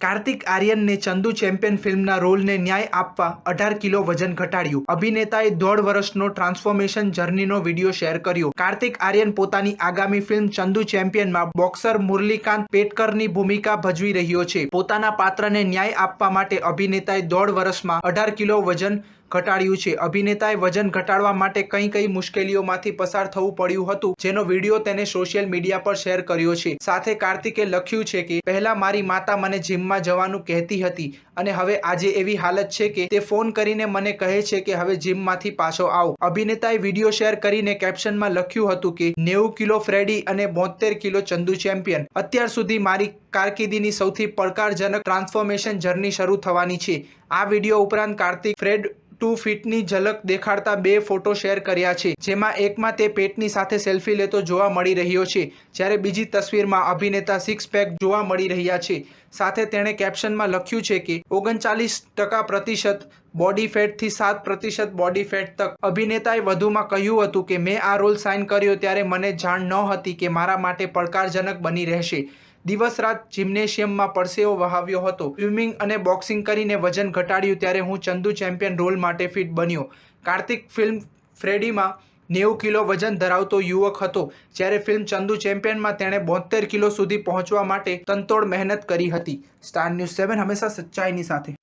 Kartik આર્યનને Chandu champion ફિલ્મના રોલને ન્યાય આપવા 18 કિલો વજન ઘટાડ્યું. અભિનેતાએ 1.5 વર્ષનો ટ્રાન્સફોર્મેશન જર્નીનો વિડીયો શેર કર્યો. કાર્તિક આર્યન પોતાની આગામી ફિલ્મ ચંદુ ચેમ્પિયનમાં બોક્સર મુરલીકાંત પેટકરની ભૂમિકા ભજવી રહ્યો છે. પોતાના પાત્રને ન્યાય આપવા માટે અભિનેતાએ 1.5 વર્ષમાં 18 કિલો વજન ઘટાડ્યું છે. અભિનેતાએ વજન ઘટાડવા માટે કઈ મુશ્કેલીઓમાંથી પસાર થવું પડ્યું હતું, જેનો વિડીયો તેને સોશિયલ મીડિયા પર શેર કર્યો છે. સાથે કાર્તિકે લખ્યું છે કે પહેલા મારી માતા મને જીમમાં જવાનું કહેતી હતી અને હવે આજે એવી હાલત છે કે તે ફોન કરીને મને કહે છે કે હવે જીમમાંથી પાછો આવ. અભિનેતાએ વિડીયો શેર કરીને કેપ્શનમાં લખ્યું હતું કે 90 કિલો ફ્રેડી અને 72 કિલો ચંદુ ચેમ્પિયન. અત્યાર સુધી મારી કારકિર્દીની સૌથી પડકારજનક ટ્રાન્સફોર્મેશન જર્ની શરૂ થવાની છે. આ વિડીયો ઉપરાંત કાર્તિક ફ્રેડ 2 ફીટની ઝલક દેખાડતા 2 ફોટો શેર કર્યા છે, જેમાં એકમાં તે પેટની સાથે સેલ્ફી લેતો જોવા મળી રહ્યો છે, જ્યારે બીજી તસવીરમાં અભિનેતા સિક્સ પેક જોવા મળી રહ્યા છે. સાથે તેણે કેપ્શનમાં લખ્યું છે કે 39% બોડી ફેટથી 7% બોડી ફેટ તક. અભિનેતાએ વધુમાં કહ્યું હતું કે મેં આ રોલ સાઇન કર્યો ત્યારે મને જાણ નહોતી કે મારા માટે પડકારજનક બની રહેશે. દિવસ રાત જિમ્નેશિયમમાં પરસેવો વહાવ્યો હતો. સ્વિમિંગ અને બોક્સિંગ કરીને વજન ઘટાડ્યું ત્યારે હું ચંદુ ચેમ્પિયન રોલ માટે ફિટ બન્યો. કાર્તિક ફિલ્મ ફ્રેડીમાં 90 કિલો વજન ધરાવતો યુવક હતો, જ્યારે ફિલ્મ ચંદુ ચેમ્પિયનમાં તેણે 72 કિલો સુધી પહોંચવા માટે તનતોડ મહેનત કરી હતી. સ્ટાર ન્યૂઝ 7 હંમેશા સચ્ચાઈની સાથે.